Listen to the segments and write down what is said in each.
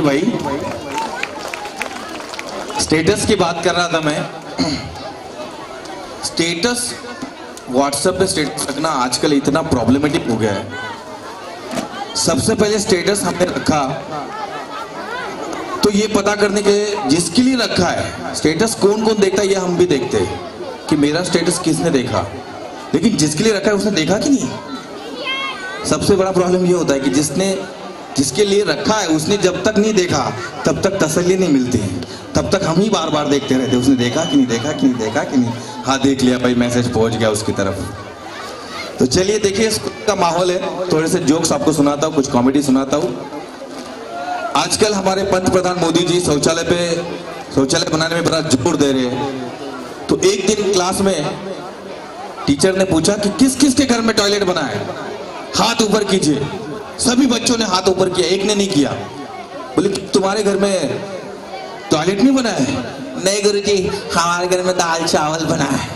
भाई, स्टेटस की बात कर रहा था मैं। स्टेटस, व्हाट्सएप पे स्टेटस रखना आजकल इतना प्रॉब्लमेटिक हो गया है। सबसे पहले स्टेटस हमने रखा तो ये पता करने के जिसके लिए रखा है, स्टेटस कौन कौन देखता है ये हम भी देखते हैं कि मेरा स्टेटस किसने देखा, लेकिन जिसके लिए रखा है उसने देखा कि नहीं। सबसे बड़ा प्रॉब्लम ये होता है कि जिसके लिए रखा है उसने जब तक नहीं देखा तब तक तसल्ली नहीं मिलती, तब तक हम ही बार बार देखते रहते उसने देखा कि नहीं, देखा कि नहीं, देखा कि नहीं। हाँ देख लिया भाई, मैसेज पहुंच गया उसकी तरफ। तो चलिए देखिए, स्कूल का माहौल है, थोड़े से जोक्स आपको सुनाता हूँ, कुछ कॉमेडी सुनाता हूँ। आजकल हमारे पंत प्रधान मोदी जी शौचालय बनाने में बड़ा जोर दे रहे हैं। तो एक दिन क्लास में टीचर ने पूछा कि किस किस के घर में टॉयलेट बना है, हाथ ऊपर कीजिए। सभी बच्चों ने हाथ ऊपर किया, एक ने नहीं किया। बोले तुम्हारे घर में टॉयलेट नहीं बना है? नहीं गुरुजी, हमारे घर में दाल चावल बना है।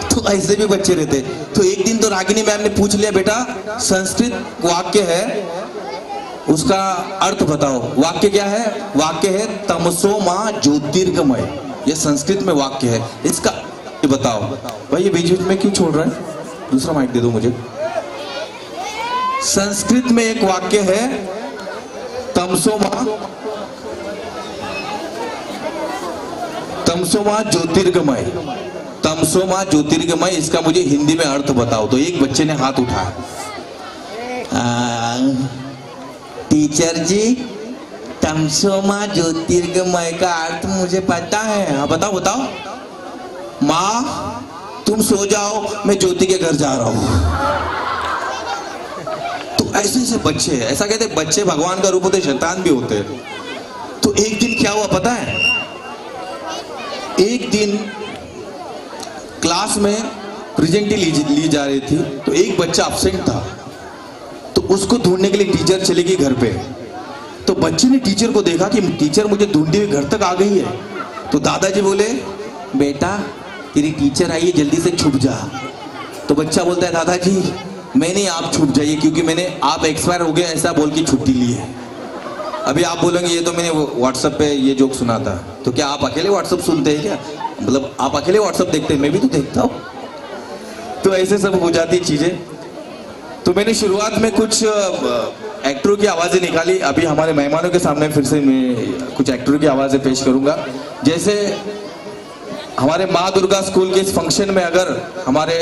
तो ऐसे भी बच्चे रहते। तो एक दिन तो रागिनी मैम ने पूछ लिया, बेटा संस्कृत वाक्य है, उसका अर्थ बताओ। वाक्य क्या है? वाक्य है तमसो मां ज्योतिर्गमय। ये संस्कृत में वाक्य है, इसका बताओ। भाई ये बीच बीच में क्यों छोड़ रहा है? दूसरा माइक दे दो मुझे। संस्कृत में एक वाक्य है तमसो मां ज्योतिर्गमय, तमसो मां ज्योतिर्गमय, इसका मुझे हिंदी में अर्थ बताओ। तो एक बच्चे ने हाथ उठाया, टीचर जी तमसो मां ज्योतिर्गमय का अर्थ मुझे पता है। हाँ बताओ बताओ। माँ तुम सो जाओ, मैं ज्योति के घर जा रहा हूं। तो ऐसे ऐसे बच्चे, ऐसा कहते बच्चे भगवान का रूप होते, शैतान भी होते। तो एक दिन क्या हुआ पता है? एक दिन क्लास में प्रेजेंटी ली जा रही थी, तो एक बच्चा एब्सेंट था। तो उसको ढूंढने के लिए टीचर चली गई घर पे। तो बच्चे ने टीचर को देखा कि टीचर मुझे ढूंढते हुए घर तक आ गई है। तो दादाजी बोले, बेटा तेरी टीचर आई है, जल्दी से छुप जा। तो बच्चा बोलता है, दादाजी मैं नहीं, आप छुप जाइए, क्योंकि मैंने आप एक्सपायर हो गए ऐसा बोल के छुट्टी ली है। अभी आप बोलेंगे ये तो मैंने व्हाट्सएप पे ये जोक सुना था। तो क्या आप अकेले व्हाट्सएप सुनते हैं क्या? मतलब आप अकेले व्हाट्सएप देखते हैं? मैं भी तो देखता हूँ। तो ऐसे सब हो जाती चीजें। तो मैंने शुरुआत में कुछ एक्टरों की आवाजें निकाली। अभी हमारे मेहमानों के सामने फिर से मैं कुछ एक्टरों की आवाजें पेश करूंगा। जैसे हमारे माँ दुर्गा स्कूल के इस फंक्शन में अगर हमारे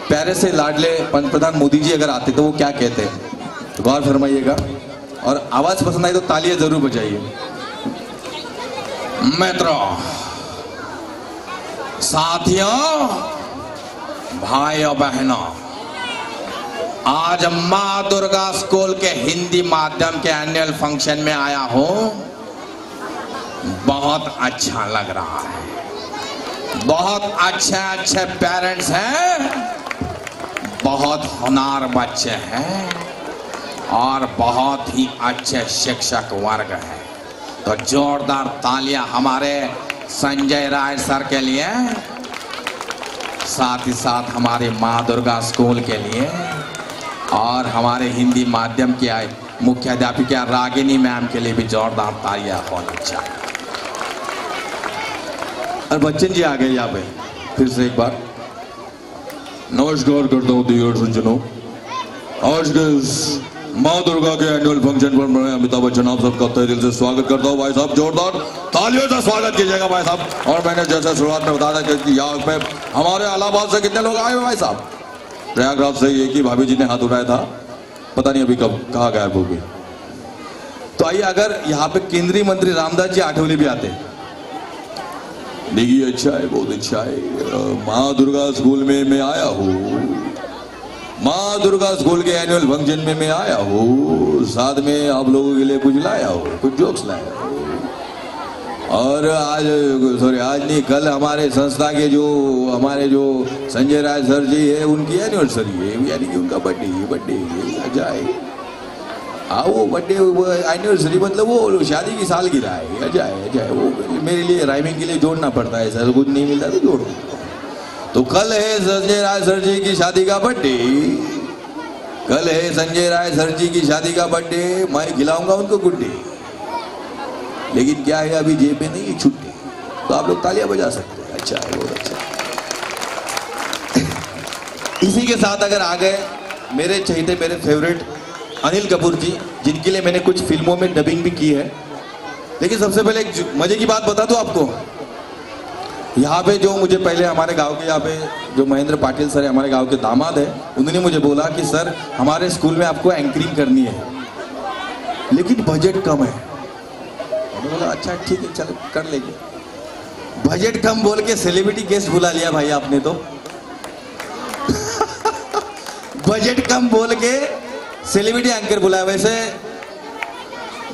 प्यारे से लाडले पंत प्रधान मोदी जी अगर आते तो वो क्या कहते हैं, तो गौर फरमाइएगा। और आवाज पसंद आई तो तालियां जरूर बजाइए। मित्रों, साथियों, भाइयों बहनों, आज माँ दुर्गा स्कूल के हिंदी माध्यम के एनुअल फंक्शन में आया हूं। बहुत अच्छा लग रहा है। बहुत अच्छे पेरेंट्स हैं, बहुत होनहार बच्चे हैं और बहुत ही अच्छे शिक्षक वर्ग हैं। तो जोरदार तालियां हमारे संजय राय सर के लिए, साथ ही साथ हमारी माँ दुर्गा स्कूल के लिए और हमारे हिंदी माध्यम की मुख्याध्यापिका रागिनी मैम के लिए भी जोरदार तालियां होनी चाहिए। और बच्चन जी आ गए यहाँ पे। फिर से एक बार नमस्कार करता हूँ डियर सुनजनों। आज के माँ दुर्गा के एनुअल फंक्शन पर मैं अमिताभ बच्चन आप सबका तहे दिल से स्वागत करता हूँ। भाई साहब जोरदार तालियों से स्वागत कीजिएगा भाई साहब। और मैंने जैसे शुरुआत में बताया कि यहाँ पे हमारे इलाहाबाद से कितने लोग आए हुए भाई साहब? प्रयागराज से एक ही भाभी जी ने हाथ उठाया था, पता नहीं अभी कब कहाँ गायब हो गई। तो आइए, अगर यहाँ पे केंद्रीय मंत्री रामदास जी आठवले भी आते। देखिए अच्छा है, बहुत अच्छा है। माँ दुर्गा स्कूल में मैं आया हूँ, माँ दुर्गा स्कूल के एनुअल फंक्शन में मैं आया हूँ। साथ में आप लोगों के लिए कुछ लाया हूँ, कुछ जोक्स लाया हूँ। और आज नहीं, कल हमारे संस्था के हमारे जो संजय राय सर जी है उनकी एनिवर्सरी है, यानी कि उनका बर्थडे जाए। हाँ वो बर्थडे एनिवर्सरी मतलब वो शादी की सालगिरह है। जाए वो मेरे लिए राइमिंग के लिए जोड़ना पड़ता है, सर कुछ नहीं मिलता तो जोड़ देता। तो कल है संजय राय सर जी की शादी का बर्थडे कल है संजय राय सर जी की शादी का बर्थडे, मैं खिलाऊंगा उनको गुड्डे, लेकिन क्या है अभी जेब में नहीं छुट्टी, तो आप लोग तालियां बजा सकते हैं। अच्छा है, बहुत अच्छा। इसी के साथ अगर आ गए मेरे चहेते, मेरे फेवरेट अनिल कपूर जी, जिनके लिए मैंने कुछ फिल्मों में डबिंग भी की है। लेकिन सबसे पहले एक मजे की बात बता दूं आपको, यहाँ पे जो मुझे पहले हमारे गांव के, यहाँ पे जो महेंद्र पाटिल सर है, हमारे गांव के दामाद है, उन्होंने मुझे बोला कि सर हमारे स्कूल में आपको एंकरिंग करनी है, लेकिन बजट कम है। मैंने बोला अच्छा ठीक है, चलो कर लेंगे। बजट कम बोल के सेलिब्रिटी गेस्ट बुला लिया भाई आपने तो। बजट कम बोल के सेलिब्रिटी एंकर बुलाया। वैसे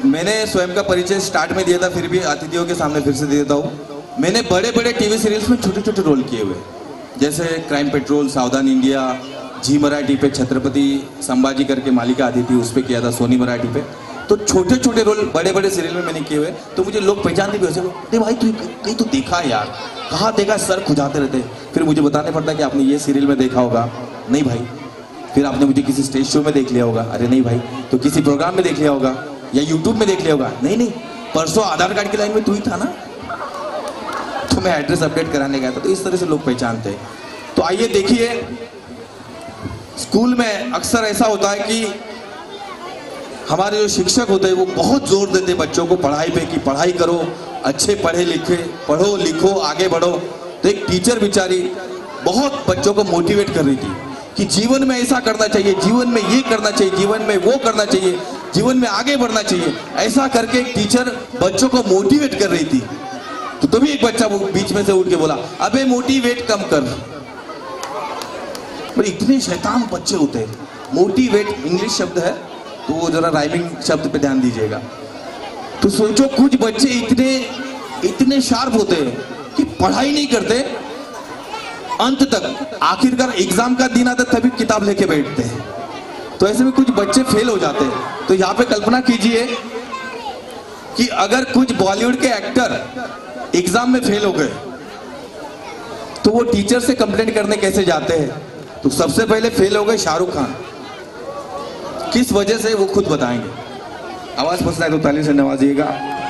मैंने स्वयं का परिचय स्टार्ट में दिया था, फिर भी अतिथियों के सामने फिर से दे देता हूँ। मैंने बड़े बड़े टीवी सीरियल्स में छोटे छोटे रोल किए हुए, जैसे क्राइम पेट्रोल, सावधान इंडिया, जी मराठी पे छत्रपति संभाजी करके मालिका आती थी, उस पर किया था सोनी मराठी पे। तो छोटे छोटे रोल बड़े बड़े सीरियल में मैंने किए हुए, तो मुझे लोग पहचानते भी, वैसे अरे भाई तू कहीं तो देखा है यार, कहाँ देखा, सर खुजाते रहते। फिर मुझे बताने पड़ता कि आपने ये सीरियल में देखा होगा, नहीं भाई। फिर आपने मुझे किसी स्टेज शो में देख लिया होगा, अरे नहीं भाई। तो किसी प्रोग्राम में देख लिया होगा, या यूट्यूब में देख लिया होगा, नहीं, परसों आधार कार्ड की लाइन में तू ही था ना, तो मैं एड्रेस अपडेट कराने गया था। तो इस तरह से लोग पहचानते हैं। तो आइए देखिए, स्कूल में अक्सर ऐसा होता है कि हमारे जो शिक्षक होते हैं वो बहुत जोर देते हैं बच्चों को पढ़ाई पे, कि पढ़ाई करो, अच्छे पढ़े लिखे, पढ़ो लिखो, आगे बढ़ो। तो एक टीचर बेचारी बहुत बच्चों को मोटिवेट कर रही थी कि जीवन में ऐसा करना चाहिए, जीवन में ये करना चाहिए, जीवन में वो करना चाहिए, जीवन में आगे बढ़ना चाहिए। ऐसा करके एक टीचर बच्चों को मोटिवेट कर रही थी। तो तभी एक बच्चा वो बीच में से उठ के बोला, अबे मोटिवेट कम कर। पर इतने शैतान बच्चे होते हैं। मोटिवेट इंग्लिश शब्द है, तो वो जरा राइमिंग शब्द पे ध्यान दीजिएगा। तो सोचो कुछ बच्चे इतने शार्प होते हैं कि पढ़ाई नहीं करते अंत तक, आखिरकार एग्जाम का दिन आता तभी किताब लेके बैठते हैं। तो ऐसे में कुछ बच्चे फेल हो जाते हैं। तो यहाँ पे कल्पना कीजिए कि अगर कुछ बॉलीवुड के एक्टर एग्जाम में फेल हो गए तो वो टीचर से कंप्लेंट करने कैसे जाते हैं। तो सबसे पहले फेल हो गए शाहरुख खान, किस वजह से वो खुद बताएंगे। आवाज पसंद आए तो ताली से नवाजिएगा।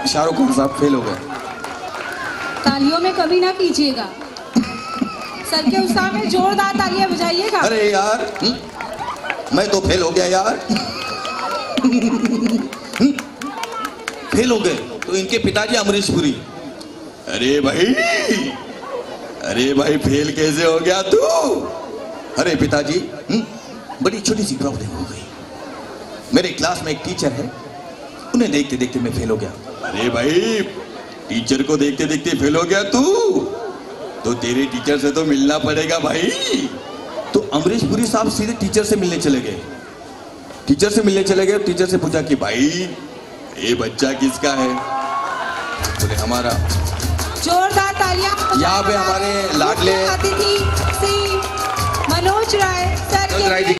शाहरुख खान साहब फेल हो गए। तालियों में कमी ना कीजिएगा, सर के उत्साह में जोरदार तालियां बजाइएगा। अरे यार मैं तो फेल हो गया यार। फेल हो गए तो इनके पिताजी अमरीश पुरी, अरे भाई फेल कैसे हो गया तू। अरे पिताजी बड़ी छोटी सी प्रॉब्लम हो गई, मेरे क्लास में एक टीचर है, उन्हें देखते देखते मैं फेल हो गया। अरे भाई टीचर को देखते देखते फेल हो गया तू, तो तेरे टीचर से तो मिलना पड़ेगा भाई। तो अमरीश पुरी साहब सीधे टीचर से मिलने चले गए। टीचर से पूछा कि भाई ये बच्चा किसका है। बोले हमारा। जोरदार तालियां। यहाँ पे हमारे लाडले अतिथि श्री मनोज राय सर के